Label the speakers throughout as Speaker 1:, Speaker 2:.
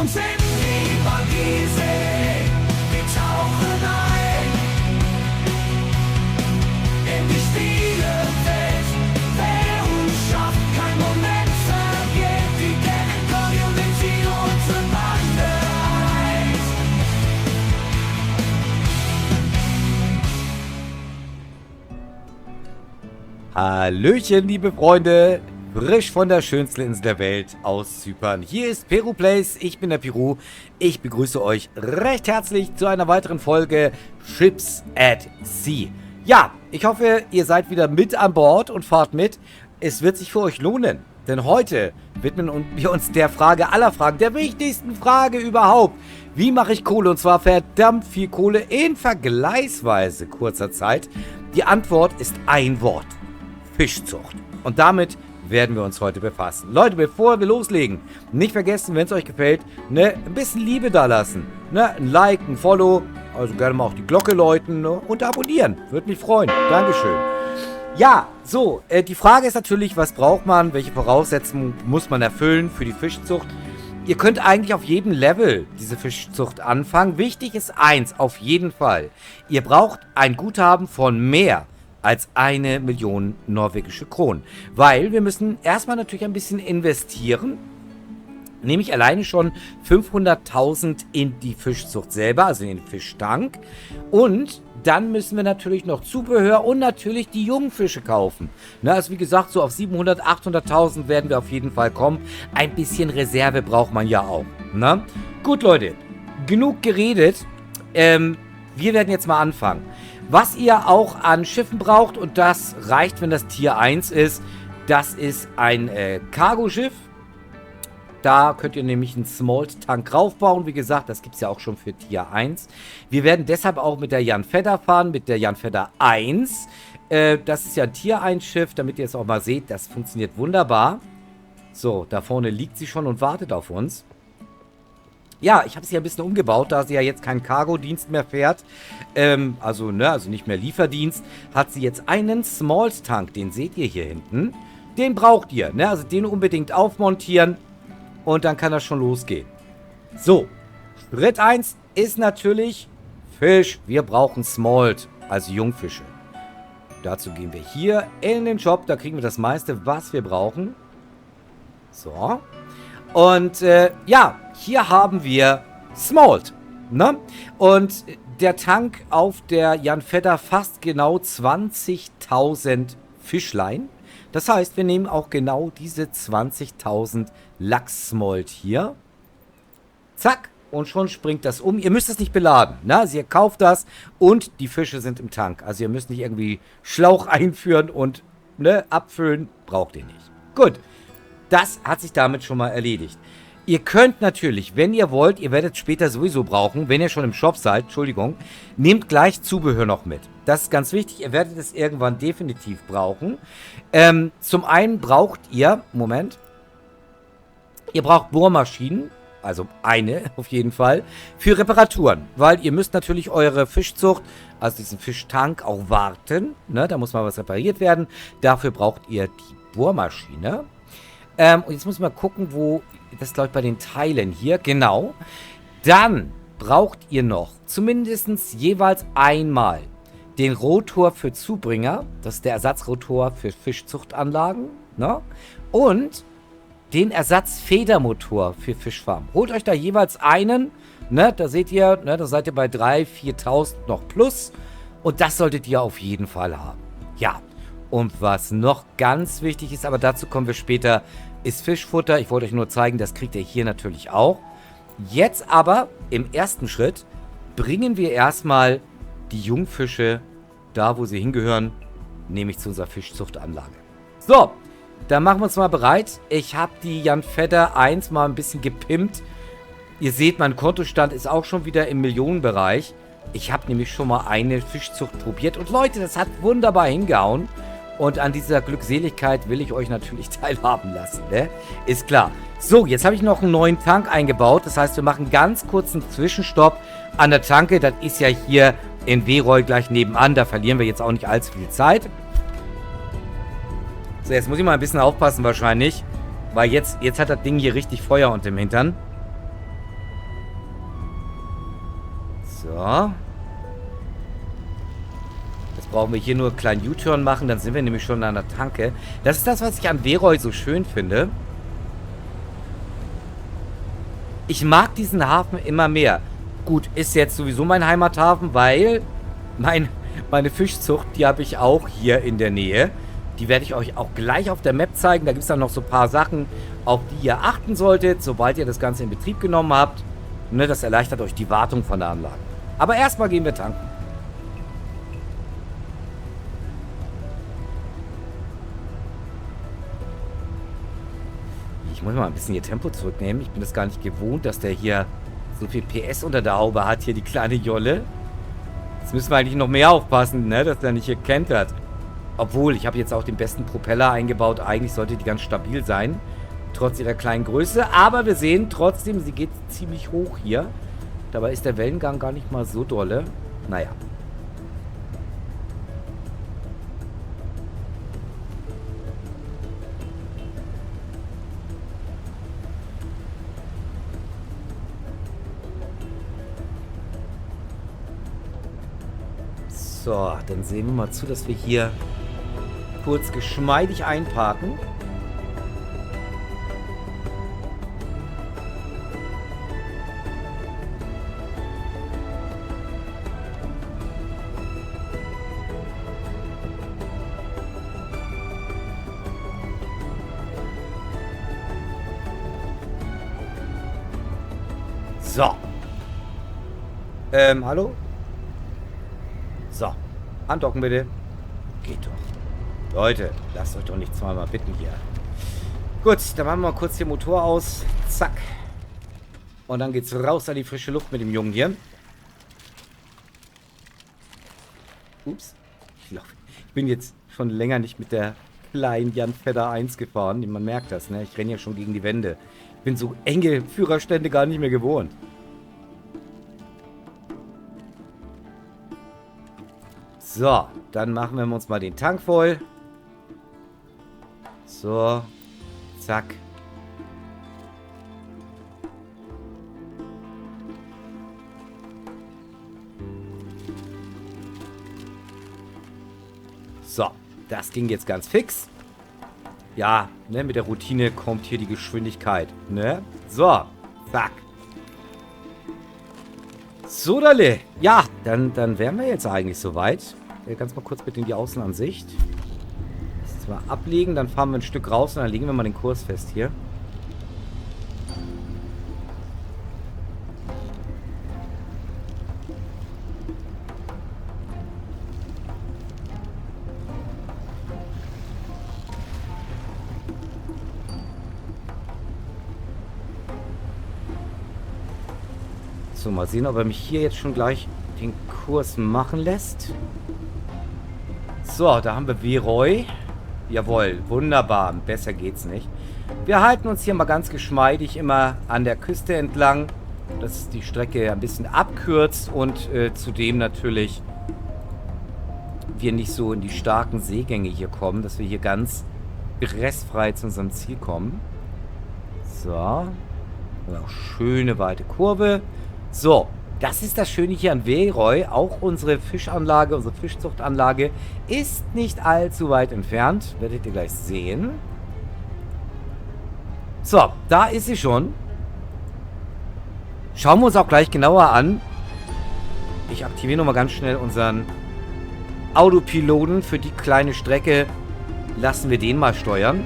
Speaker 1: uns in die Magiesee. Wir tauchen ein in die Spielewelt. Wer uns schafft, kein Moment vergeht. Die Gang Community, unsere Bande eint.
Speaker 2: Hallöchen, liebe Freunde, frisch von der schönsten Insel der Welt aus Zypern. Hier ist Peru Plays, ich bin der Peru. Ich begrüße euch recht herzlich zu einer weiteren Folge Ships at Sea. Ja, ich hoffe, ihr seid wieder mit an Bord und fahrt mit. Es wird sich für euch lohnen, denn heute widmen wir uns der Frage aller Fragen, der wichtigsten Frage überhaupt. Wie mache ich Kohle, und zwar verdammt viel Kohle in vergleichsweise kurzer Zeit? Die Antwort ist ein Wort: Fischzucht. Und damit werden wir uns heute befassen. Leute, bevor wir loslegen, nicht vergessen, wenn es euch gefällt, ein bisschen Liebe da lassen. Ein Like, ein Follow, also gerne mal auch die Glocke läuten und abonnieren. Würde mich freuen. Dankeschön. Ja, so, die Frage ist natürlich, was braucht man, welche Voraussetzungen muss man erfüllen für die Fischzucht? Ihr könnt eigentlich auf jedem Level diese Fischzucht anfangen. Wichtig ist eins, auf jeden Fall. Ihr braucht ein Guthaben von mehr als 1 Million norwegische Kronen. Weil wir müssen erstmal natürlich ein bisschen investieren. Nämlich alleine schon 500.000 in die Fischzucht selber, also in den Fischtank. Und dann müssen wir natürlich noch Zubehör und natürlich die Jungfische kaufen. Also wie gesagt, so auf 700.000, 800.000 werden wir auf jeden Fall kommen. Ein bisschen Reserve braucht man ja auch. Gut, Leute, genug geredet. Wir werden jetzt mal anfangen. Was ihr auch an Schiffen braucht, und das reicht, wenn das Tier 1 ist, das ist ein Cargoschiff. Da könnt ihr nämlich einen Smolt-Tank raufbauen. Wie gesagt, das gibt es ja auch schon für Tier 1. Wir werden deshalb auch mit der Jan Fedder fahren, mit der Jan Fedder 1. Das ist ja ein Tier 1 Schiff, damit ihr es auch mal seht. Das funktioniert wunderbar. So, da vorne liegt sie schon und wartet auf uns. Ja, ich habe sie ja ein bisschen umgebaut, da sie ja jetzt keinen Cargo-Dienst mehr fährt, also nicht mehr Lieferdienst, hat sie jetzt einen Smolt-Tank, den seht ihr hier hinten. Den braucht ihr, also den unbedingt aufmontieren und dann kann das schon losgehen. So, Schritt 1 ist natürlich Fisch. Wir brauchen Smolt, also Jungfische. Dazu gehen wir hier in den Shop, da kriegen wir das meiste, was wir brauchen. So. Und ja, hier haben wir Smolt. Und der Tank auf der Jan Fedder fasst genau 20.000 Fischlein. Das heißt, wir nehmen auch genau diese 20.000 Lachs-Smolt hier. Zack. Und schon springt das um. Ihr müsst es nicht beladen. Also ihr kauft das und die Fische sind im Tank. Also ihr müsst nicht irgendwie Schlauch einführen und abfüllen. Braucht ihr nicht. Gut. Das hat sich damit schon mal erledigt. Ihr könnt natürlich, wenn ihr wollt, ihr werdet es später sowieso brauchen, wenn ihr schon im Shop seid, Entschuldigung, nehmt gleich Zubehör noch mit. Das ist ganz wichtig, ihr werdet es irgendwann definitiv brauchen. Zum einen braucht ihr, ihr braucht Bohrmaschinen, also eine auf jeden Fall, für Reparaturen. Weil ihr müsst natürlich eure Fischzucht, also diesen Fischtank, auch warten. Da muss mal was repariert werden. Dafür braucht ihr die Bohrmaschine. Und jetzt muss ich mal gucken, wo, das glaube ich bei den Teilen hier, genau. Dann braucht ihr noch zumindest jeweils einmal den Rotor für Zubringer, das ist der Ersatzrotor für Fischzuchtanlagen, und den Ersatzfedermotor für Fischfarmen. Holt euch da jeweils einen, da seht ihr, da seid ihr bei 3.000, 4.000 noch plus, und das solltet ihr auf jeden Fall haben. Ja, und was noch ganz wichtig ist, aber dazu kommen wir später, ist Fischfutter. Ich wollte euch nur zeigen, das kriegt ihr hier natürlich auch. Jetzt aber im ersten Schritt bringen wir erstmal die Jungfische da, wo sie hingehören, nämlich zu unserer Fischzuchtanlage. So, dann machen wir uns mal bereit. Ich habe die Jan Fedder 1 mal ein bisschen gepimpt. Ihr seht, mein Kontostand ist auch schon wieder im Millionenbereich. Ich habe nämlich schon mal eine Fischzucht probiert. Und Leute, das hat wunderbar hingehauen. Und an dieser Glückseligkeit will ich euch natürlich teilhaben lassen, Ist klar. So, jetzt habe ich noch einen neuen Tank eingebaut. Das heißt, wir machen ganz kurz einen Zwischenstopp an der Tanke. Das ist ja hier in Weroy gleich nebenan. Da verlieren wir jetzt auch nicht allzu viel Zeit. So, jetzt muss ich mal ein bisschen aufpassen wahrscheinlich. Weil jetzt hat das Ding hier richtig Feuer unterm Hintern. So. Jetzt brauchen wir hier nur einen kleinen U-Turn machen, dann sind wir nämlich schon an der Tanke. Das ist das, was ich an Veroy so schön finde. Ich mag diesen Hafen immer mehr. Gut, ist jetzt sowieso mein Heimathafen, weil meine Fischzucht, die habe ich auch hier in der Nähe. Die werde ich euch auch gleich auf der Map zeigen. Da gibt es dann noch so ein paar Sachen, auf die ihr achten solltet, sobald ihr das Ganze in Betrieb genommen habt. Ne, das erleichtert euch die Wartung von der Anlage. Aber erstmal gehen wir tanken. Ich muss mal ein bisschen hier Tempo zurücknehmen. Ich bin das gar nicht gewohnt, dass der hier so viel PS unter der Haube hat, hier die kleine Jolle. Jetzt müssen wir eigentlich noch mehr aufpassen, ne, dass der nicht hier kentert. Obwohl, ich habe jetzt auch den besten Propeller eingebaut. Eigentlich sollte die ganz stabil sein, trotz ihrer kleinen Größe. Aber wir sehen trotzdem, sie geht ziemlich hoch hier. Dabei ist der Wellengang gar nicht mal so dolle. Naja. So, dann sehen wir mal zu, dass wir hier kurz geschmeidig einparken. So. Hallo? So. Andocken bitte. Geht doch. Leute, lasst euch doch nicht zweimal bitten hier. Gut, dann machen wir mal kurz den Motor aus. Zack. Und dann geht's raus an die frische Luft mit dem Jungen hier. Ups. Ich bin jetzt schon länger nicht mit der kleinen Jan Fedder 1 gefahren. Man merkt das, ne? Ich renne ja schon gegen die Wände. Ich bin so enge Führerstände gar nicht mehr gewohnt. So, dann machen wir uns mal den Tank voll. So, zack. So, das ging jetzt ganz fix. Ja, ne, mit der Routine kommt hier die Geschwindigkeit, ne? So, zack. So, Dalle. Ja, dann wären wir jetzt eigentlich soweit. Ganz mal kurz bitte in die Außenansicht. Jetzt mal ablegen, dann fahren wir ein Stück raus und dann legen wir mal den Kurs fest hier. So, mal sehen, ob er mich hier jetzt schon gleich den Kurs machen lässt. So, da haben wir Veroy. Jawohl, wunderbar. Besser geht's nicht. Wir halten uns hier mal ganz geschmeidig immer an der Küste entlang, dass die Strecke ein bisschen abkürzt und zudem natürlich wir nicht so in die starken Seegänge hier kommen, dass wir hier ganz restfrei zu unserem Ziel kommen. So. Auch schöne weite Kurve. So, das ist das Schöne hier an Veroy. Auch unsere Fischanlage, unsere Fischzuchtanlage ist nicht allzu weit entfernt. Werdet ihr gleich sehen. So, da ist sie schon. Schauen wir uns auch gleich genauer an. Ich aktiviere nochmal ganz schnell unseren Autopiloten. Für die kleine Strecke lassen wir den mal steuern.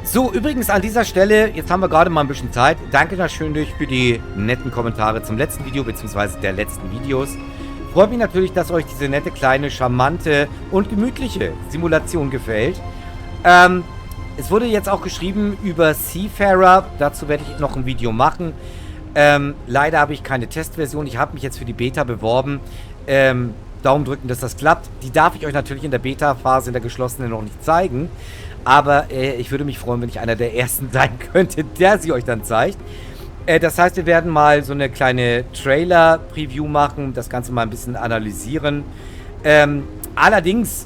Speaker 2: So, übrigens an dieser Stelle, jetzt haben wir gerade mal ein bisschen Zeit. Danke natürlich für die netten Kommentare zum letzten Video, beziehungsweise der letzten Videos. Freut mich natürlich, dass euch diese nette, kleine, charmante und gemütliche Simulation gefällt. Es wurde jetzt auch geschrieben über Seafarer. Dazu werde ich noch ein Video machen. Leider habe ich keine Testversion. Ich habe mich jetzt für die Beta beworben. Daumen drücken, dass das klappt. Die darf ich euch natürlich in der Beta-Phase, in der geschlossenen, noch nicht zeigen. Aber ich würde mich freuen, wenn ich einer der Ersten sein könnte, der sie euch dann zeigt. Das heißt, wir werden mal so eine kleine Trailer-Preview machen, das Ganze mal ein bisschen analysieren. Allerdings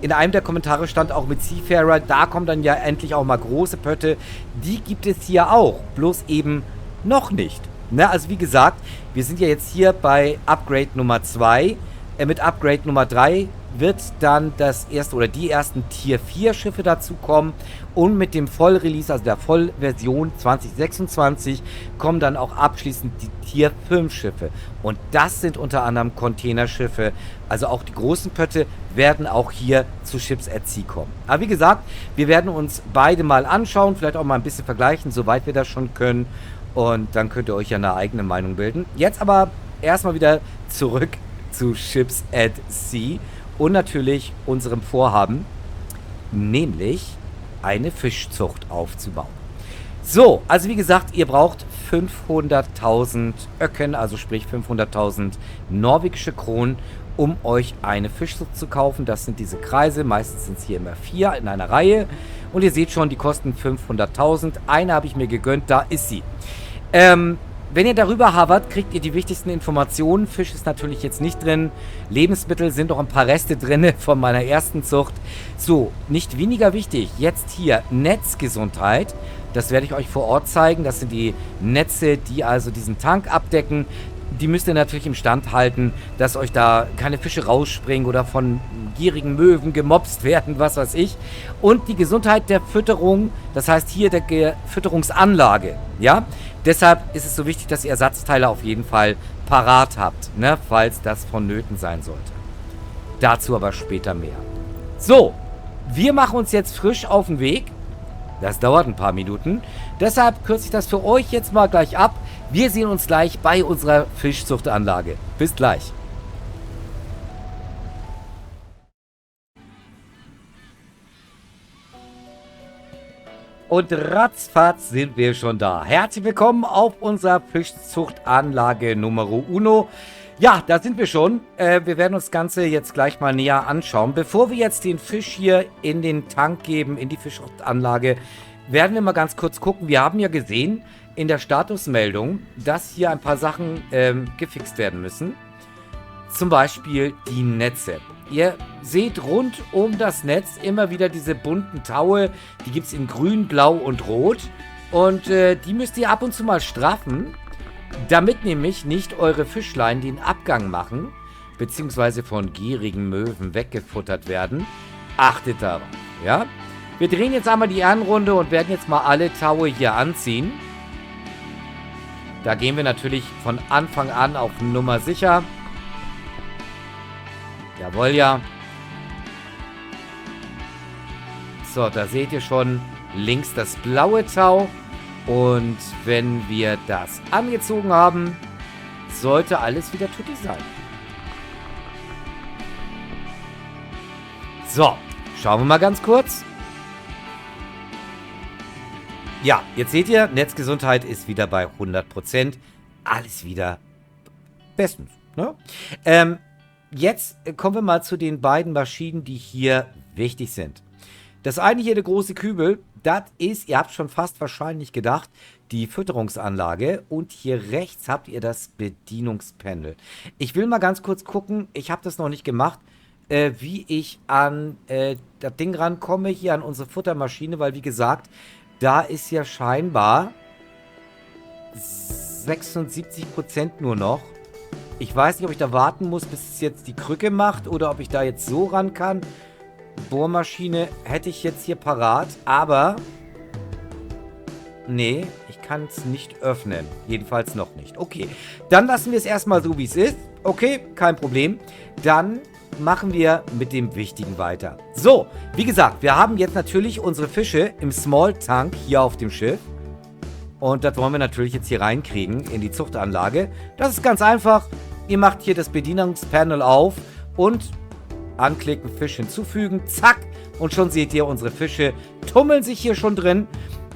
Speaker 2: in einem der Kommentare stand auch mit Seafarer, da kommen dann ja endlich auch mal große Pötte. Die gibt es hier auch, bloß eben noch nicht. Ne, also wie gesagt, wir sind ja jetzt hier bei Upgrade Nummer 2. Mit Upgrade Nummer 3 wird dann das erste oder die ersten Tier 4 Schiffe dazu kommen. Und mit dem Vollrelease, also der Vollversion 2026, kommen dann auch abschließend die Tier 5 Schiffe. Und das sind unter anderem Containerschiffe. Also auch die großen Pötte werden auch hier zu Ships at Sea kommen. Aber wie gesagt, wir werden uns beide mal anschauen, vielleicht auch mal ein bisschen vergleichen, soweit wir das schon können. Und dann könnt ihr euch ja eine eigene Meinung bilden. Jetzt aber erstmal wieder zurück zu Ships at Sea und natürlich unserem Vorhaben, nämlich eine Fischzucht aufzubauen. So, also wie gesagt, ihr braucht 500.000 Öcken, also sprich 500.000 norwegische Kronen, um euch eine Fischzucht zu kaufen. Das sind diese Kreise, meistens sind es hier immer 4 in einer Reihe. Und ihr seht schon, die kosten 500.000. Eine habe ich mir gegönnt, da ist sie. Wenn ihr darüber havert, kriegt ihr die wichtigsten Informationen. Fisch ist natürlich jetzt nicht drin. Lebensmittel sind noch ein paar Reste drin von meiner ersten Zucht. So, nicht weniger wichtig, jetzt hier Netzgesundheit. Das werde ich euch vor Ort zeigen. Das sind die Netze, die also diesen Tank abdecken. Die müsst ihr natürlich im Stand halten, dass euch da keine Fische rausspringen oder von gierigen Möwen gemopst werden, was weiß ich. Und die Gesundheit der Fütterung, das heißt hier der Fütterungsanlage, ja. Deshalb ist es so wichtig, dass ihr Ersatzteile auf jeden Fall parat habt, ne, falls das vonnöten sein sollte. Dazu aber später mehr. So, wir machen uns jetzt frisch auf den Weg. Das dauert ein paar Minuten. Deshalb kürze ich das für euch jetzt mal gleich ab. Wir sehen uns gleich bei unserer Fischzuchtanlage. Bis gleich. Und ratzfatz sind wir schon da. Herzlich willkommen auf unserer Fischzuchtanlage Nummer Uno. Ja, da sind wir schon. Wir werden uns das Ganze jetzt gleich mal näher anschauen. Bevor wir jetzt den Fisch hier in den Tank geben, in die Fischzuchtanlage, werden wir mal ganz kurz gucken. Wir haben ja gesehen in der Statusmeldung, dass hier ein paar Sachen gefixt werden müssen. Zum Beispiel die Netze. Ihr seht rund um das Netz immer wieder diese bunten Taue. Die gibt es in grün, blau und rot. Und die müsst ihr ab und zu mal straffen, damit nämlich nicht eure Fischlein den Abgang machen, beziehungsweise von gierigen Möwen weggefuttert werden. Achtet darauf, ja? Wir drehen jetzt einmal die Ehrenrunde und werden jetzt mal alle Taue hier anziehen. Da gehen wir natürlich von Anfang an auf Nummer sicher. Jawohl, ja. So, da seht ihr schon links das blaue Tau. Und wenn wir das angezogen haben, sollte alles wieder tutti sein. So, schauen wir mal ganz kurz. Ja, jetzt seht ihr, Netzgesundheit ist wieder bei 100%. Alles wieder bestens, ne? Jetzt kommen wir mal zu den beiden Maschinen, die hier wichtig sind. Das eine hier, der große Kübel, das ist, ihr habt schon fast wahrscheinlich gedacht, die Fütterungsanlage. Und hier rechts habt ihr das Bedienungspanel. Ich will mal ganz kurz gucken, ich habe das noch nicht gemacht, wie ich an das Ding rankomme, hier an unsere Futtermaschine, weil wie gesagt, da ist ja scheinbar 76% nur noch. Ich weiß nicht, ob ich da warten muss, bis es jetzt die Krücke macht oder ob ich da jetzt so ran kann. Bohrmaschine hätte ich jetzt hier parat, aber nee, ich kann es nicht öffnen. Jedenfalls noch nicht. Okay, dann lassen wir es erstmal so, wie es ist. Okay, kein Problem. Dann machen wir mit dem Wichtigen weiter. So, wie gesagt, wir haben jetzt natürlich unsere Fische im Small Tank hier auf dem Schiff. Und das wollen wir natürlich jetzt hier reinkriegen in die Zuchtanlage. Das ist ganz einfach. Ihr macht hier das Bedienungspanel auf und anklicken, Fisch hinzufügen. Zack. Und schon seht ihr, unsere Fische tummeln sich hier schon drin.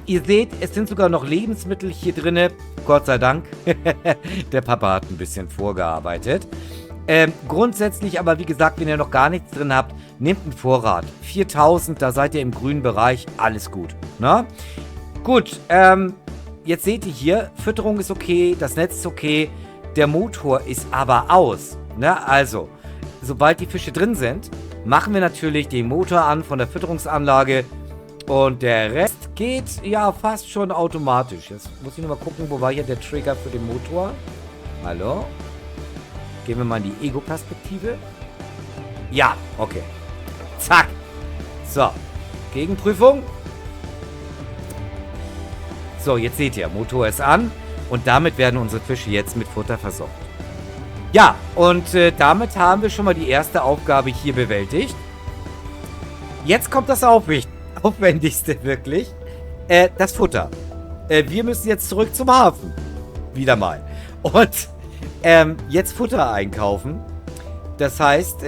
Speaker 2: Ihr seht, es sind sogar noch Lebensmittel hier drin. Gott sei Dank. Der Papa hat ein bisschen vorgearbeitet. Grundsätzlich aber, wie gesagt, wenn ihr noch gar nichts drin habt, nehmt einen Vorrat. 4000, da seid ihr im grünen Bereich. Alles gut. Na? Gut, jetzt seht ihr hier, Fütterung ist okay, das Netz ist okay, der Motor ist aber aus. Ne? Also, sobald die Fische drin sind, machen wir natürlich den Motor an von der Fütterungsanlage. Und der Rest geht ja fast schon automatisch. Jetzt muss ich nur mal gucken, wo war hier der Trigger für den Motor. Hallo? Gehen wir mal in die Ego-Perspektive. Ja, okay. Zack. So. Gegenprüfung. So, jetzt seht ihr, Motor ist an. Und damit werden unsere Fische jetzt mit Futter versorgt. Ja, und damit haben wir schon mal die erste Aufgabe hier bewältigt. Jetzt kommt das Aufwendigste wirklich. Das Futter. Wir müssen jetzt zurück zum Hafen. Wieder mal. Und jetzt Futter einkaufen. Das heißt,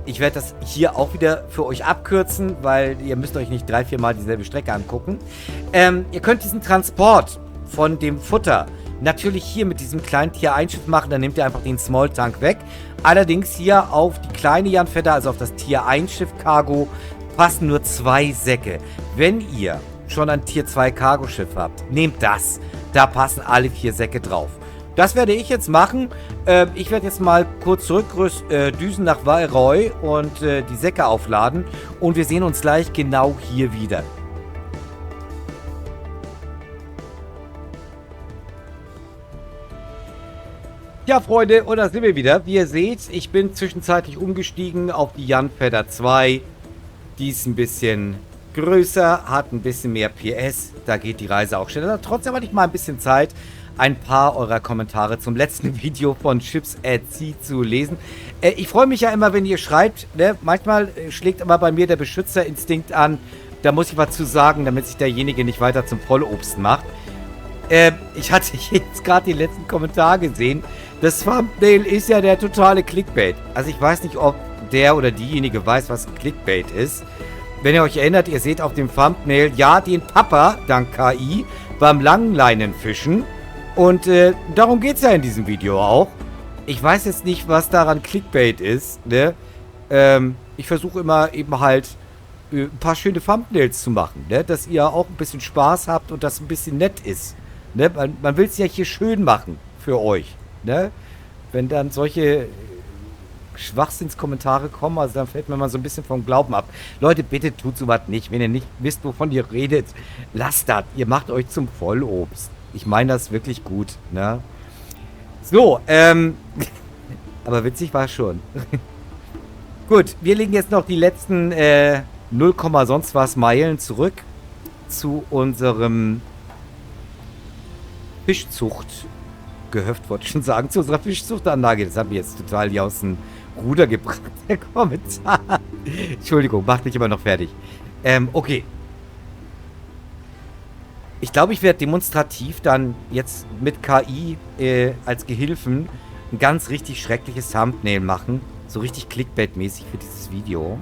Speaker 2: ich werde das hier auch wieder für euch abkürzen, weil ihr müsst euch nicht 3-4 Mal dieselbe Strecke angucken. Ihr könnt diesen Transport von dem Futter natürlich hier mit diesem kleinen Tier-1-Schiff machen. Dann nehmt ihr einfach den Small-Tank weg. Allerdings hier auf die kleine Janfetta, also auf das Tier-1-Schiff-Cargo, passen nur 2 Säcke. Wenn ihr schon ein Tier-2-Cargo-Schiff habt, nehmt das. Da passen alle 4 Säcke drauf. Das werde ich jetzt machen. Ich werde jetzt mal kurz zurückdüsen nach Valroy und die Säcke aufladen. Und wir sehen uns gleich genau hier wieder. Ja, Freunde, und da sind wir wieder. Wie ihr seht, ich bin zwischenzeitlich umgestiegen auf die Janfetta 2. Die ist ein bisschen größer, hat ein bisschen mehr PS. Da geht die Reise auch schneller. Trotzdem hatte ich mal ein bisschen Zeit, ein paar eurer Kommentare zum letzten Video von Ships at Sea zu lesen. Ich freue mich ja immer, wenn ihr schreibt. Ne? Manchmal schlägt aber bei mir der Beschützerinstinkt an. Da muss ich was zu sagen, damit sich derjenige nicht weiter zum Vollobst macht. Ich hatte jetzt gerade den letzten Kommentar gesehen. Das Thumbnail ist ja der totale Clickbait. Also ich weiß nicht, ob der oder diejenige weiß, was Clickbait ist. Wenn ihr euch erinnert, ihr seht auf dem Thumbnail, ja, den Papa, dank KI, beim Langleinenfischen. Und darum geht es ja in diesem Video auch. Ich weiß jetzt nicht, was daran Clickbait ist. Ne? Ich versuche immer eben halt ein paar schöne Thumbnails zu machen. Ne? Dass ihr auch ein bisschen Spaß habt und das ein bisschen nett ist. Ne? Man will es ja hier schön machen für euch. Ne? Wenn dann solche Schwachsinnskommentare kommen, also dann fällt mir mal so ein bisschen vom Glauben ab. Leute, bitte tut sowas nicht. Wenn ihr nicht wisst, wovon ihr redet, lasst das. Ihr macht euch zum Vollobst. Ich meine das wirklich gut, ne? So, aber witzig war es schon. Gut, wir legen jetzt noch die letzten 0, sonst was Meilen zurück zu unserem Fischzuchtgehöft, wollte ich schon sagen, zu unserer Fischzuchtanlage. Das habe ich jetzt total hier aus dem Ruder gebracht, der Kommentar. Entschuldigung, macht mich immer noch fertig. Okay. Ich glaube, ich werde demonstrativ dann jetzt mit KI als Gehilfen ein ganz richtig schreckliches Thumbnail machen. So richtig Clickbait-mäßig für dieses Video.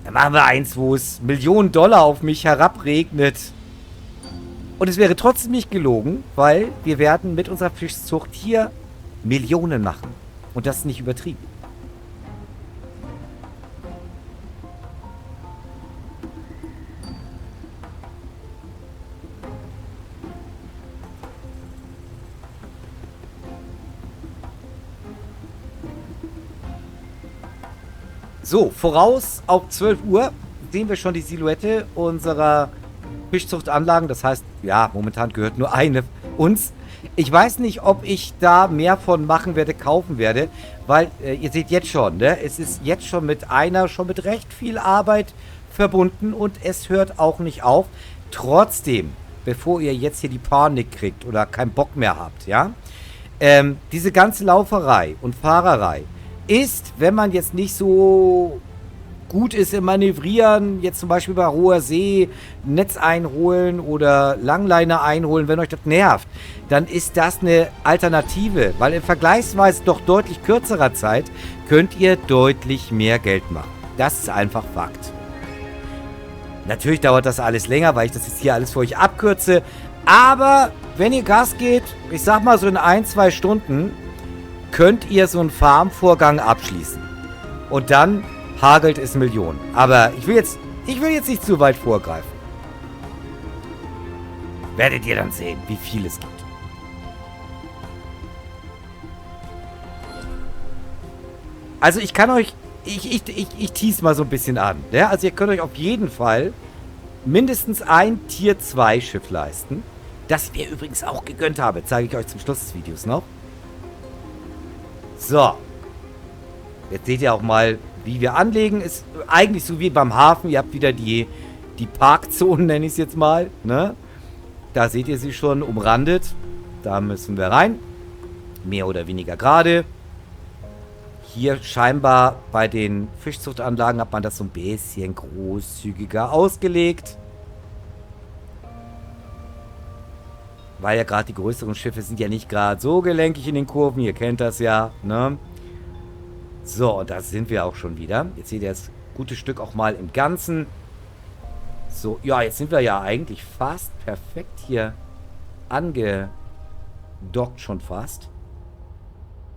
Speaker 2: Dann machen wir eins, wo es Millionen Dollar auf mich herabregnet. Und es wäre trotzdem nicht gelogen, weil wir werden mit unserer Fischzucht hier Millionen machen. Und das ist nicht übertrieben. So, voraus auf 12 Uhr sehen wir schon die Silhouette unserer Fischzuchtanlagen. Das heißt, ja, momentan gehört nur eine uns. Ich weiß nicht, ob ich da mehr von machen werde, kaufen werde, weil ihr seht jetzt schon, ne? Es ist jetzt schon mit recht viel Arbeit verbunden und es hört auch nicht auf. Trotzdem, bevor ihr jetzt hier die Panik kriegt oder keinen Bock mehr habt, ja, diese ganze Lauferei und Fahrerei ist, wenn man jetzt nicht so gut ist im Manövrieren, jetzt zum Beispiel bei hoher See, Netz einholen oder Langleine einholen, wenn euch das nervt, dann ist das eine Alternative, weil in vergleichsweise doch deutlich kürzerer Zeit könnt ihr deutlich mehr Geld machen. Das ist einfach Fakt. Natürlich dauert das alles länger, weil ich das jetzt hier alles für euch abkürze, aber wenn ihr Gas gebt, ich sag mal so in 1-2 Stunden, könnt ihr so einen Farmvorgang abschließen. Und dann hagelt es Millionen. Aber ich will jetzt nicht zu weit vorgreifen. Werdet ihr dann sehen, wie viel es gibt. Also ich kann euch, ich tease mal so ein bisschen an. Ja? Also ihr könnt euch auf jeden Fall mindestens ein Tier 2 Schiff leisten. Das ich mir übrigens auch gegönnt habe. Zeige ich euch zum Schluss des Videos noch. So. Jetzt seht ihr auch mal, wie wir anlegen. Ist eigentlich so wie beim Hafen. Ihr habt wieder die Parkzonen, nenne ich es jetzt mal. Ne? Da seht ihr sie schon umrandet. Da müssen wir rein. Mehr oder weniger gerade. Hier scheinbar bei den Fischzuchtanlagen hat man das so ein bisschen großzügiger ausgelegt. Weil ja gerade die größeren Schiffe sind ja nicht gerade so gelenkig in den Kurven. Ihr kennt das ja, ne? So, und da sind wir auch schon wieder. Jetzt seht ihr das gute Stück auch mal im Ganzen. So, ja, jetzt sind wir ja eigentlich fast perfekt hier angedockt schon fast.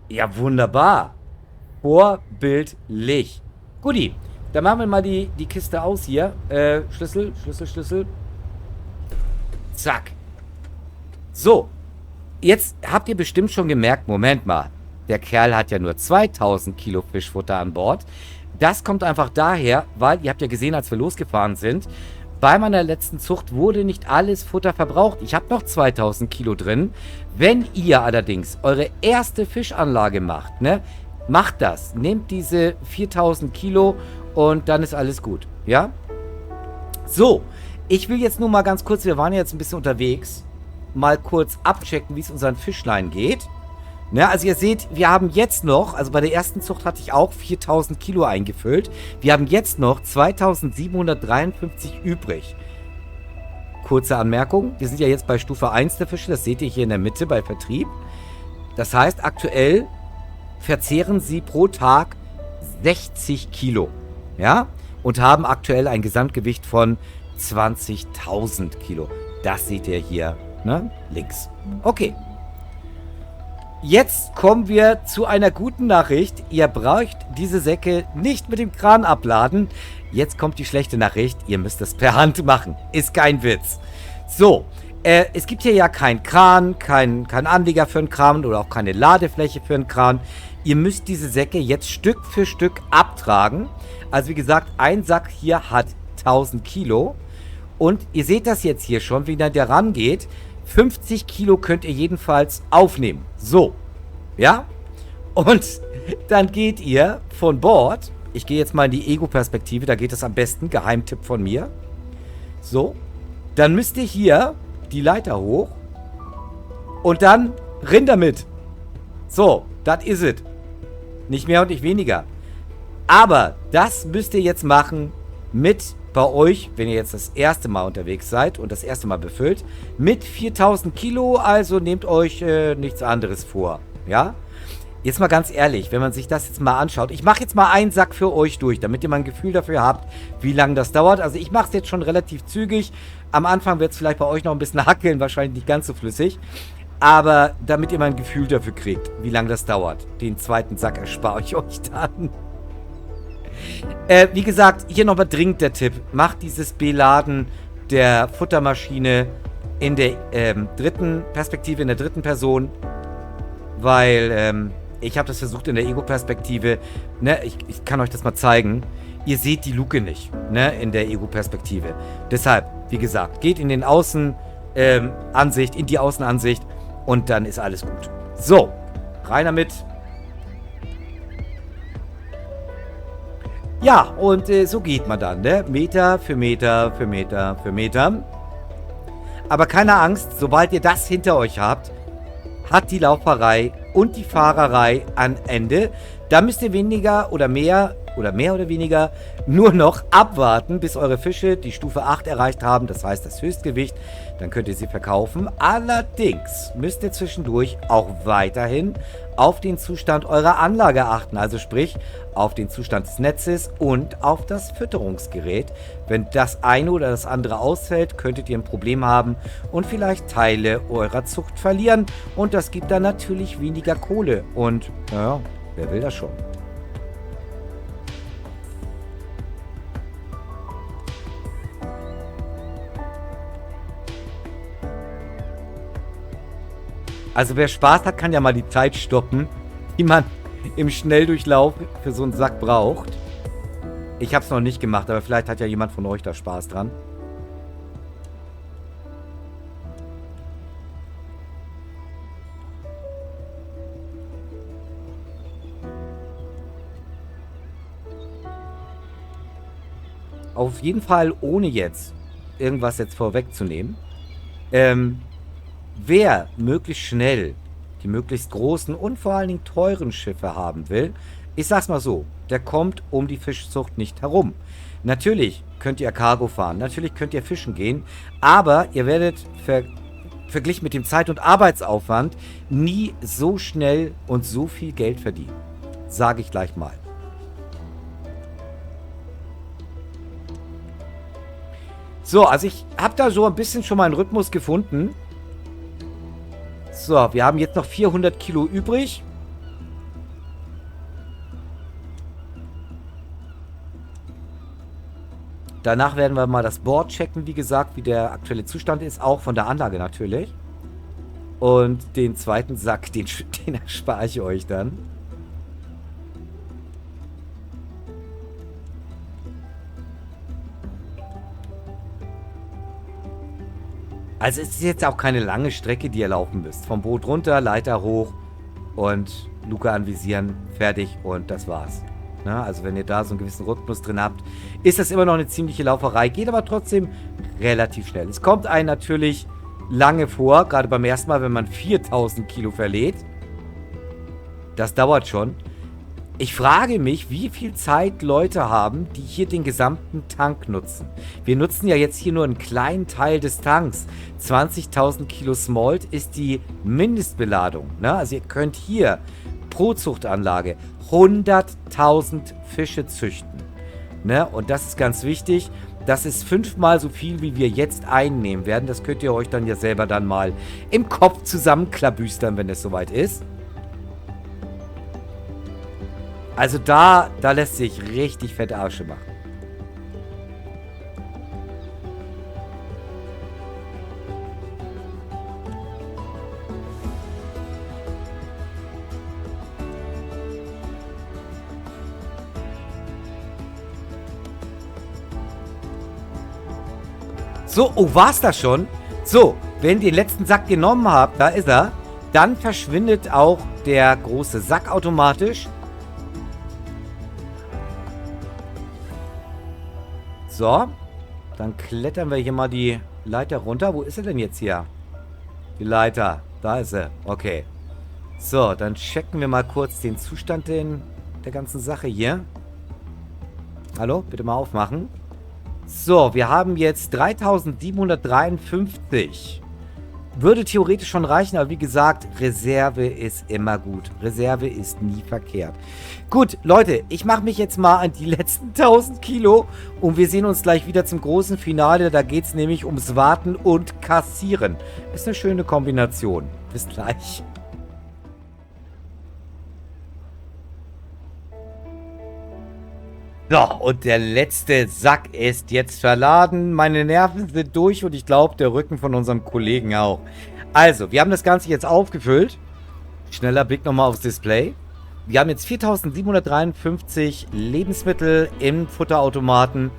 Speaker 2: Ja, wunderbar. Vorbildlich. Guti, dann machen wir mal die Kiste aus hier. Schlüssel. Zack. So. Jetzt habt ihr bestimmt schon gemerkt, Moment mal. Der Kerl hat ja nur 2000 Kilo Fischfutter an Bord. Das kommt einfach daher, weil, ihr habt ja gesehen, als wir losgefahren sind, bei meiner letzten Zucht wurde nicht alles Futter verbraucht. Ich habe noch 2000 Kilo drin. Wenn ihr allerdings eure erste Fischanlage macht, ne, macht das. Nehmt diese 4000 Kilo und dann ist alles gut. Ja? So, ich will jetzt nur mal ganz kurz, wir waren ja jetzt ein bisschen unterwegs, mal kurz abchecken, wie es unseren Fischlein geht. Ne, also ihr seht, wir haben jetzt noch, also bei der ersten Zucht hatte ich auch 4000 Kilo eingefüllt. Wir haben jetzt noch 2753 übrig. Kurze Anmerkung, wir sind ja jetzt bei Stufe 1 der Fische, das seht ihr hier in der Mitte bei Vertrieb. Das heißt, aktuell verzehren sie pro Tag 60 Kilo. Ja? Und haben aktuell ein Gesamtgewicht von 20.000 Kilo. Das seht ihr hier, ne? Links. Okay. Jetzt kommen wir zu einer guten Nachricht. Ihr braucht diese Säcke nicht mit dem Kran abladen. Jetzt kommt die schlechte Nachricht. Ihr müsst es per Hand machen. Ist kein Witz. So, es gibt hier ja keinen Kran, kein Anleger für einen Kran oder auch keine Ladefläche für einen Kran. Ihr müsst diese Säcke jetzt Stück für Stück abtragen. Also wie gesagt, ein Sack hier hat 1000 Kilo. Und ihr seht das jetzt hier schon, wie der rangeht. 50 Kilo könnt ihr jedenfalls aufnehmen. So. Ja? Und dann geht ihr von Bord. Ich gehe jetzt mal in die Ego-Perspektive. Da geht es am besten. Geheimtipp von mir. So. Dann müsst ihr hier die Leiter hoch. Und dann rin damit. So. Das is it. Nicht mehr und nicht weniger. Aber das müsst ihr jetzt machen mit bei euch, wenn ihr jetzt das erste Mal unterwegs seid und das erste Mal befüllt, mit 4000 Kilo, also nehmt euch nichts anderes vor, ja? Jetzt mal ganz ehrlich, wenn man sich das jetzt mal anschaut, ich mache jetzt mal einen Sack für euch durch, damit ihr mal ein Gefühl dafür habt, wie lange das dauert. Also ich mache es jetzt schon relativ zügig, am Anfang wird es vielleicht bei euch noch ein bisschen hackeln, wahrscheinlich nicht ganz so flüssig, aber damit ihr mal ein Gefühl dafür kriegt, wie lange das dauert. Den zweiten Sack erspare ich euch dann. Wie gesagt, hier nochmal dringend der Tipp. Macht dieses Beladen der Futtermaschine in der dritten Perspektive, in der dritten Person. Weil, ich habe das versucht in der Ego-Perspektive. Ne, ich kann euch das mal zeigen. Ihr seht die Luke nicht, ne, in der Ego-Perspektive. Deshalb, wie gesagt, geht in den Außenansicht, in die Außenansicht und dann ist alles gut. So, rein damit. Ja, und so geht man dann, ne? Meter für Meter für Meter für Meter. Aber keine Angst, sobald ihr das hinter euch habt, hat die Lauferei und die Fahrerei ein Ende. Da müsst ihr weniger oder mehr oder weniger nur noch abwarten, bis eure Fische die Stufe 8 erreicht haben, das heißt das Höchstgewicht, dann könnt ihr sie verkaufen. Allerdings müsst ihr zwischendurch auch weiterhin auf den Zustand eurer Anlage achten, also sprich auf den Zustand des Netzes und auf das Fütterungsgerät. Wenn das eine oder das andere ausfällt, könntet ihr ein Problem haben und vielleicht Teile eurer Zucht verlieren und das gibt dann natürlich weniger Kohle und naja, wer will das schon? Also wer Spaß hat, kann ja mal die Zeit stoppen, die man im Schnelldurchlauf für so einen Sack braucht. Ich habe es noch nicht gemacht, aber vielleicht hat ja jemand von euch da Spaß dran. Auf jeden Fall, ohne jetzt irgendwas jetzt vorwegzunehmen, wer möglichst schnell die möglichst großen und vor allen Dingen teuren Schiffe haben will, ich sag's mal so, der kommt um die Fischzucht nicht herum. Natürlich könnt ihr Cargo fahren, natürlich könnt ihr fischen gehen, aber ihr werdet verglichen mit dem Zeit- und Arbeitsaufwand nie so schnell und so viel Geld verdienen. Sage ich gleich mal. So, also ich habe da so ein bisschen schon mal einen Rhythmus gefunden. So, wir haben jetzt noch 400 Kilo übrig. Danach werden wir mal das Board checken, wie gesagt, wie der aktuelle Zustand ist, auch von der Anlage natürlich. Und den zweiten Sack, den erspare ich euch dann. Also es ist jetzt auch keine lange Strecke, die ihr laufen müsst. Vom Boot runter, Leiter hoch und Luke anvisieren, fertig und das war's. Na, also wenn ihr da so einen gewissen Rhythmus drin habt, ist das immer noch eine ziemliche Lauferei, geht aber trotzdem relativ schnell. Es kommt einem natürlich lange vor, gerade beim ersten Mal, wenn man 4000 Kilo verlädt. Das dauert schon. Ich frage mich, wie viel Zeit Leute haben, die hier den gesamten Tank nutzen. Wir nutzen ja jetzt hier nur einen kleinen Teil des Tanks. 20.000 Kilo Smolt ist die Mindestbeladung. Ne? Also ihr könnt hier pro Zuchtanlage 100.000 Fische züchten. Ne? Und das ist ganz wichtig. Das ist 5-mal so viel, wie wir jetzt einnehmen werden. Das könnt ihr euch dann ja selber dann mal im Kopf zusammenklabüstern, wenn es soweit ist. Also da lässt sich richtig fette Asche machen. So, oh, war's das schon? So, wenn ihr den letzten Sack genommen habt, da ist er, dann verschwindet auch der große Sack automatisch. So, dann klettern wir hier mal die Leiter runter. Wo ist sie denn jetzt hier? Die Leiter, da ist sie. Okay. So, dann checken wir mal kurz den Zustand der ganzen Sache hier. Hallo, bitte mal aufmachen. So, wir haben jetzt 3753. Würde theoretisch schon reichen, aber wie gesagt, Reserve ist immer gut. Reserve ist nie verkehrt. Gut, Leute, ich mache mich jetzt mal an die letzten 1000 Kilo und wir sehen uns gleich wieder zum großen Finale. Da geht es nämlich ums Warten und Kassieren. Ist eine schöne Kombination. Bis gleich. So, und der letzte Sack ist jetzt verladen. Meine Nerven sind durch und ich glaube, der Rücken von unserem Kollegen auch. Also, wir haben das Ganze jetzt aufgefüllt. Schneller Blick nochmal aufs Display. Wir haben jetzt 4753 Lebensmittel im Futterautomaten.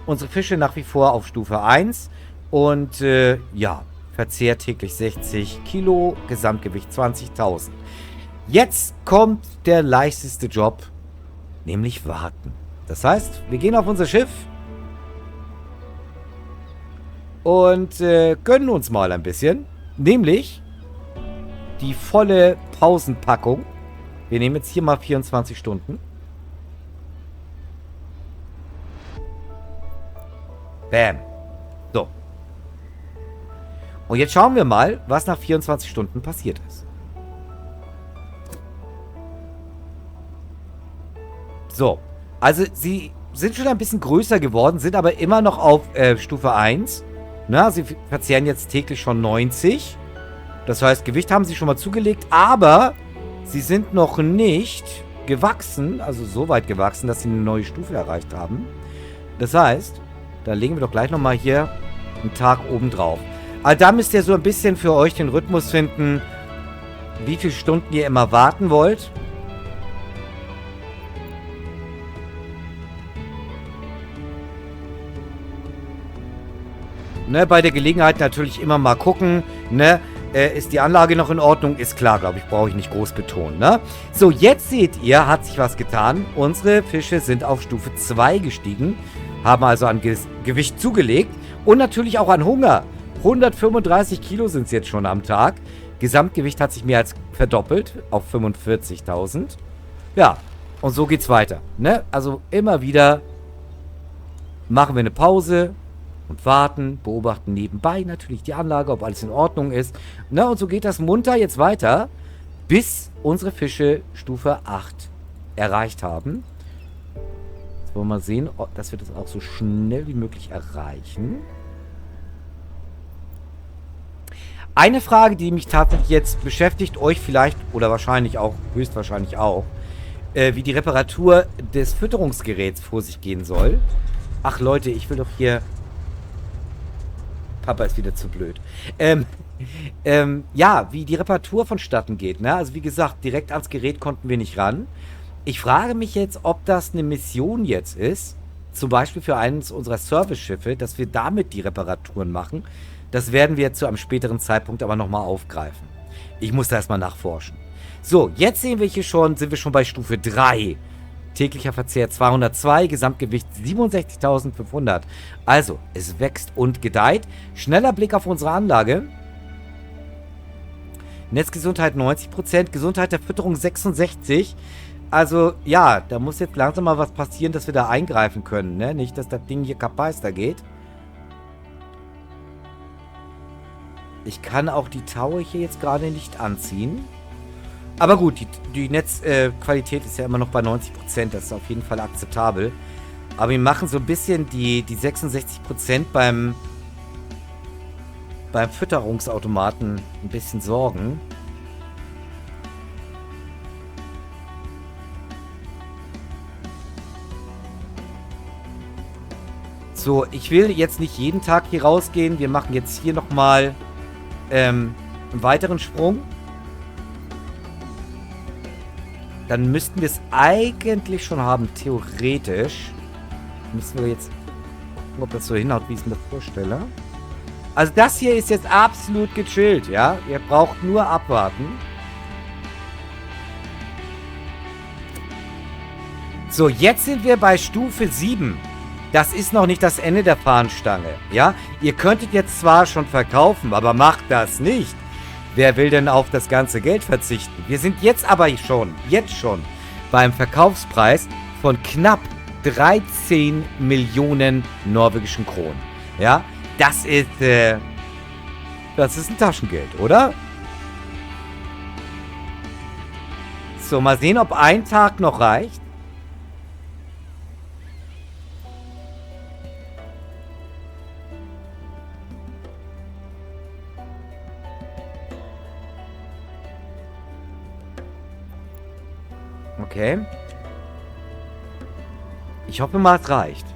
Speaker 2: Unsere Fische nach wie vor auf Stufe 1. Und ja, Verzehr täglich 60 Kilo, Gesamtgewicht 20.000. Jetzt kommt der leichteste Job, nämlich warten. Das heißt, wir gehen auf unser Schiff und gönnen uns mal ein bisschen. Nämlich die volle Pausenpackung. Wir nehmen jetzt hier mal 24 Stunden. Bam. So. Und jetzt schauen wir mal, was nach 24 Stunden passiert ist. So. Also, sie sind schon ein bisschen größer geworden, sind aber immer noch auf Stufe 1. Na, sie verzehren jetzt täglich schon 90. Das heißt, Gewicht haben sie schon mal zugelegt, aber sie sind noch nicht gewachsen, also so weit gewachsen, dass sie eine neue Stufe erreicht haben. Das heißt, da legen wir doch gleich nochmal hier einen Tag oben drauf. Also da müsst ihr so ein bisschen für euch den Rhythmus finden, wie viele Stunden ihr immer warten wollt. ne, bei der Gelegenheit natürlich immer mal gucken, ne, ist die Anlage noch in Ordnung? Ist klar, glaube ich, brauche ich nicht groß betonen, ne? So, jetzt seht ihr, hat sich was getan. Unsere Fische sind auf Stufe 2 gestiegen, haben also an Gewicht zugelegt und natürlich auch an Hunger. 135 Kilo sind es jetzt schon am Tag. Gesamtgewicht hat sich mehr als verdoppelt auf 45.000. Ja, und so geht's weiter, ne? Also immer wieder machen wir eine Pause und warten, beobachten nebenbei natürlich die Anlage, ob alles in Ordnung ist. Na, und so geht das munter jetzt weiter, bis unsere Fische Stufe 8 erreicht haben. Jetzt wollen wir mal sehen, dass wir das auch so schnell wie möglich erreichen. Eine Frage, die mich tatsächlich jetzt beschäftigt, euch vielleicht oder wahrscheinlich auch, höchstwahrscheinlich auch, wie die Reparatur des Fütterungsgeräts vor sich gehen soll. Ach Leute, ich will doch hier... Papa ist wieder zu blöd. Ja, wie die Reparatur vonstatten geht, ne? Also wie gesagt, direkt ans Gerät konnten wir nicht ran. Ich frage mich jetzt, ob das eine Mission jetzt ist, zum Beispiel für eines unserer Service-Schiffe, dass wir damit die Reparaturen machen. Das werden wir zu einem späteren Zeitpunkt aber nochmal aufgreifen. Ich muss da erstmal nachforschen. So, jetzt sehen wir hier schon, sind wir schon bei Stufe 3. Täglicher Verzehr 202, Gesamtgewicht 67.500. Also, es wächst und gedeiht. Schneller Blick auf unsere Anlage. Netzgesundheit 90%, Gesundheit der Fütterung 66%. Also, ja, da muss jetzt langsam mal was passieren, dass wir da eingreifen können, ne? Nicht, dass das Ding hier kapeister geht. Ich kann auch die Taue hier jetzt gerade nicht anziehen. Aber gut, die Netzqualität ist ja immer noch bei 90%. Das ist auf jeden Fall akzeptabel. Aber wir machen so ein bisschen die 66% beim Fütterungsautomaten ein bisschen Sorgen. So, ich will jetzt nicht jeden Tag hier rausgehen. Wir machen jetzt hier nochmal einen weiteren Sprung. Dann müssten wir es eigentlich schon haben, theoretisch. Müssen wir jetzt gucken, ob das so hinhaut, wie ich es mir vorstelle. Also das hier ist jetzt absolut gechillt, ja. Ihr braucht nur abwarten. So, jetzt sind wir bei Stufe 7. Das ist noch nicht das Ende der Fahnenstange, ja. Ihr könntet jetzt zwar schon verkaufen, aber macht das nicht. Wer will denn auf das ganze Geld verzichten? Wir sind jetzt aber schon beim Verkaufspreis von knapp 13 Millionen norwegischen Kronen. Ja, das ist ein Taschengeld, oder? So, mal sehen, ob ein Tag noch reicht. Okay. Ich hoffe mal, es reicht.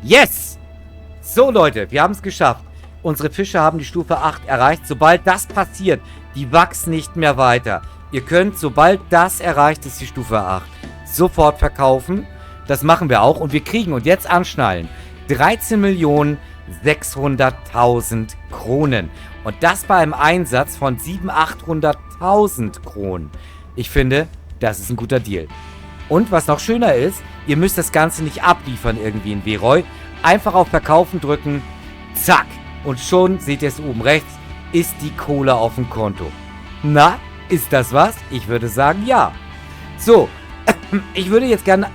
Speaker 2: Yes! So, Leute, wir haben es geschafft. Unsere Fische haben die Stufe 8 erreicht. Sobald das passiert, die wachsen nicht mehr weiter. Ihr könnt, sobald das erreicht ist, die Stufe 8, sofort verkaufen. Das machen wir auch. Und wir kriegen, und jetzt anschnallen, 13.600.000 Kronen. Und das bei einem Einsatz von 700.000, 800.000 Kronen. Ich finde, das ist ein guter Deal. Und was noch schöner ist, ihr müsst das Ganze nicht abliefern irgendwie in Weroy. Einfach auf Verkaufen drücken. Zack. Und schon, seht ihr es oben rechts, ist die Kohle auf dem Konto. Na, ist das was? Ich würde sagen, ja. So, ich würde jetzt gerne,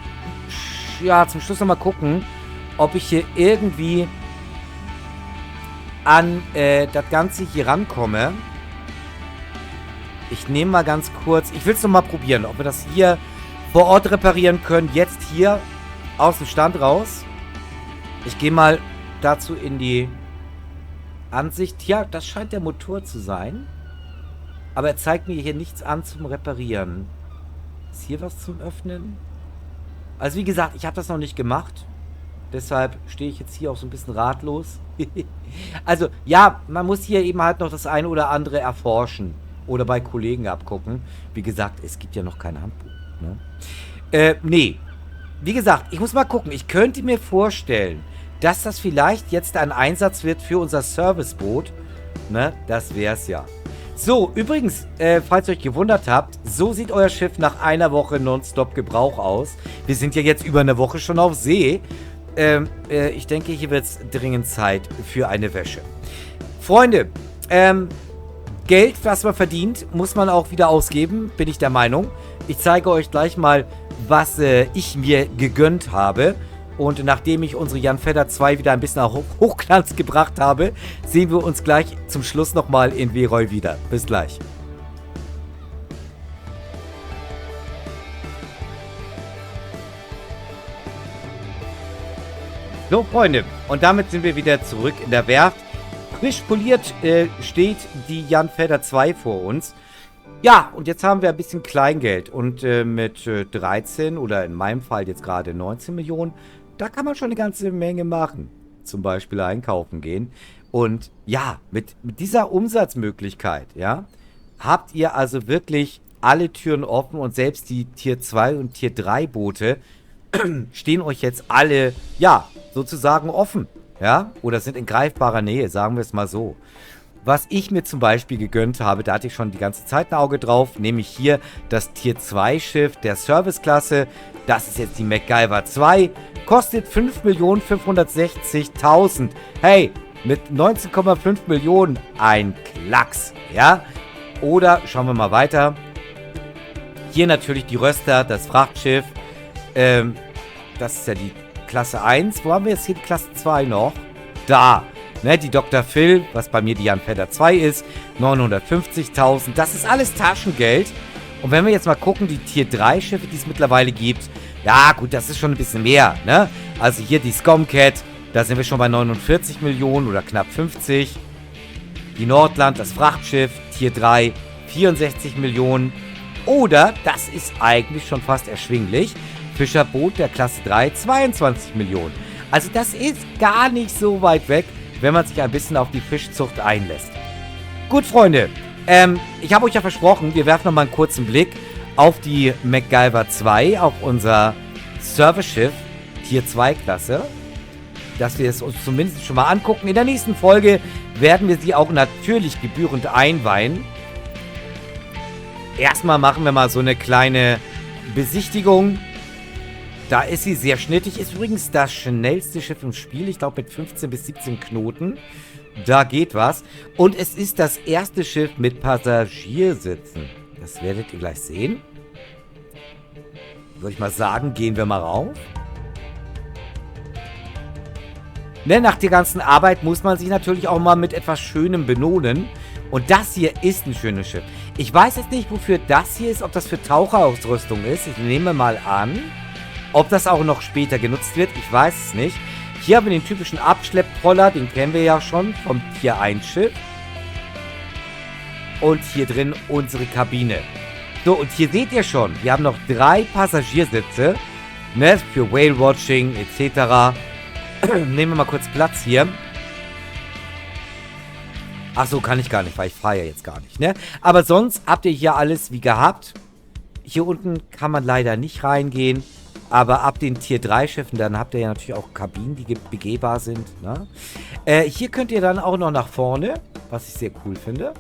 Speaker 2: ja, zum Schluss nochmal gucken, ob ich hier irgendwie an das Ganze hier rankomme. Ich nehme mal ganz kurz, ich will es nochmal probieren, ob wir das hier vor Ort reparieren können. Jetzt hier aus dem Stand raus. Ich gehe mal dazu in die Ansicht. Ja, das scheint der Motor zu sein. Aber er zeigt mir hier nichts an zum Reparieren. Ist hier was zum Öffnen? Also wie gesagt, ich habe das noch nicht gemacht. Deshalb stehe ich jetzt hier auch so ein bisschen ratlos. Also, ja, man muss hier eben halt noch das eine oder andere erforschen. Oder bei Kollegen abgucken. Wie gesagt, es gibt ja noch kein Handbuch. Ne? Nee. Wie gesagt, ich muss mal gucken. Ich könnte mir vorstellen, dass das vielleicht jetzt ein Einsatz wird für unser Serviceboot. Ne, das wär's ja. So, übrigens, falls ihr euch gewundert habt, so sieht euer Schiff nach einer Woche Nonstop Gebrauch aus. Wir sind ja jetzt über eine Woche schon auf See. Ich denke, hier wird es dringend Zeit für eine Wäsche. Freunde, Geld, was man verdient, muss man auch wieder ausgeben, bin ich der Meinung. Ich zeige euch gleich mal, was ich mir gegönnt habe. Und nachdem ich unsere Jan Fedder 2 wieder ein bisschen auf Hochglanz gebracht habe, sehen wir uns gleich zum Schluss nochmal in Weroy wieder. Bis gleich. So, Freunde, und damit sind wir wieder zurück in der Werft. Frisch poliert steht die Jan Fedder 2 vor uns. Ja, und jetzt haben wir ein bisschen Kleingeld. Und mit 13 oder in meinem Fall jetzt gerade 19 Millionen, da kann man schon eine ganze Menge machen. Zum Beispiel einkaufen gehen. Und ja, mit dieser Umsatzmöglichkeit, ja, habt ihr also wirklich alle Türen offen und selbst die Tier 2 und Tier 3 Boote stehen euch jetzt alle, ja, sozusagen offen, ja, oder sind in greifbarer Nähe, sagen wir es mal so. Was ich mir zum Beispiel gegönnt habe, da hatte ich schon die ganze Zeit ein Auge drauf, nämlich hier das Tier 2 Schiff der Serviceklasse. Das ist jetzt die MacGyver 2. Kostet 5.560.000. Hey, mit 19,5 Millionen ein Klacks, ja? Oder schauen wir mal weiter. Hier natürlich die Röster, das Frachtschiff. Das ist ja die Klasse 1. Wo haben wir jetzt hier die Klasse 2 noch? Da. Ne, die Dr. Phil, was bei mir die Jan Fedder 2 ist, 950.000. Das ist alles Taschengeld. Und wenn wir jetzt mal gucken, die Tier 3 Schiffe, die es mittlerweile gibt, ja gut, das ist schon ein bisschen mehr, ne? Also hier die Scomcat, da sind wir schon bei 49 Millionen oder knapp 50. Die Nordland, das Frachtschiff, Tier 3, 64 Millionen. Oder, das ist eigentlich schon fast erschwinglich, Fischerboot der Klasse 3, 22 Millionen. Also das ist gar nicht so weit weg, wenn man sich ein bisschen auf die Fischzucht einlässt. Gut, Freunde, ich habe euch ja versprochen, wir werfen nochmal einen kurzen Blick auf die MacGyver 2, auf unser Service-Schiff, Tier 2 Klasse, dass wir es uns zumindest schon mal angucken. In der nächsten Folge werden wir sie auch natürlich gebührend einweihen. Erstmal machen wir mal so eine kleine Besichtigung. Da ist sie sehr schnittig. Ist übrigens das schnellste Schiff im Spiel. Ich glaube mit 15 bis 17 Knoten. Da geht was. Und es ist das erste Schiff mit Passagiersitzen. Das werdet ihr gleich sehen. Würde ich mal sagen, gehen wir mal rauf. Ne, nach der ganzen Arbeit muss man sich natürlich auch mal mit etwas Schönem belohnen. Und das hier ist ein schönes Schiff. Ich weiß jetzt nicht, wofür das hier ist. Ob das für Taucherausrüstung ist. Ich nehme mal an. Ob das auch noch später genutzt wird, ich weiß es nicht. Hier haben wir den typischen Abschlepptroller, den kennen wir ja schon vom Tier 1 Schiff. Und hier drin unsere Kabine. So, und hier seht ihr schon, wir haben noch 3 Passagiersitze, ne, für Whale-Watching etc. Nehmen wir mal kurz Platz hier. Achso, kann ich gar nicht, weil ich fahre ja jetzt gar nicht, ne? Aber sonst habt ihr hier alles wie gehabt. Hier unten kann man leider nicht reingehen. Aber ab den Tier 3 Schiffen, dann habt ihr ja natürlich auch Kabinen, die begehbar sind. Ne? Hier könnt ihr dann auch noch nach vorne, was ich sehr cool finde.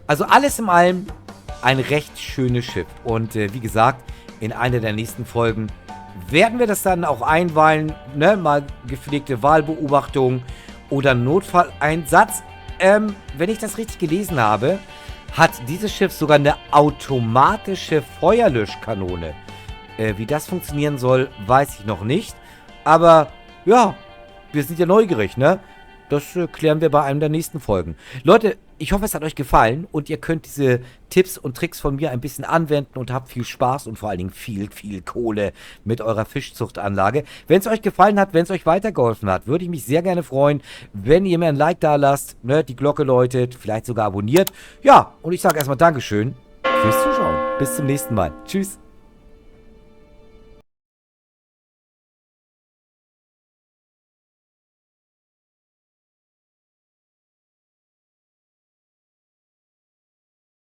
Speaker 2: Also alles in allem ein recht schönes Schiff. Und wie gesagt, in einer der nächsten Folgen werden wir das dann auch einweihen. Ne? Mal gepflegte Wahlbeobachtung oder Notfalleinsatz. Wenn ich das richtig gelesen habe, hat dieses Schiff sogar eine automatische Feuerlöschkanone. Wie das funktionieren soll, weiß ich noch nicht. Aber ja, wir sind ja neugierig, ne? Das klären wir bei einem der nächsten Folgen. Leute, ich hoffe, es hat euch gefallen und ihr könnt diese Tipps und Tricks von mir ein bisschen anwenden und habt viel Spaß und vor allen Dingen viel Kohle mit eurer Fischzuchtanlage. Wenn es euch gefallen hat, wenn es euch weitergeholfen hat, würde ich mich sehr gerne freuen, wenn ihr mir ein Like da lasst, ne, die Glocke läutet, vielleicht sogar abonniert. Ja, und ich sage erstmal Dankeschön fürs Zuschauen. Bis zum nächsten Mal. Tschüss.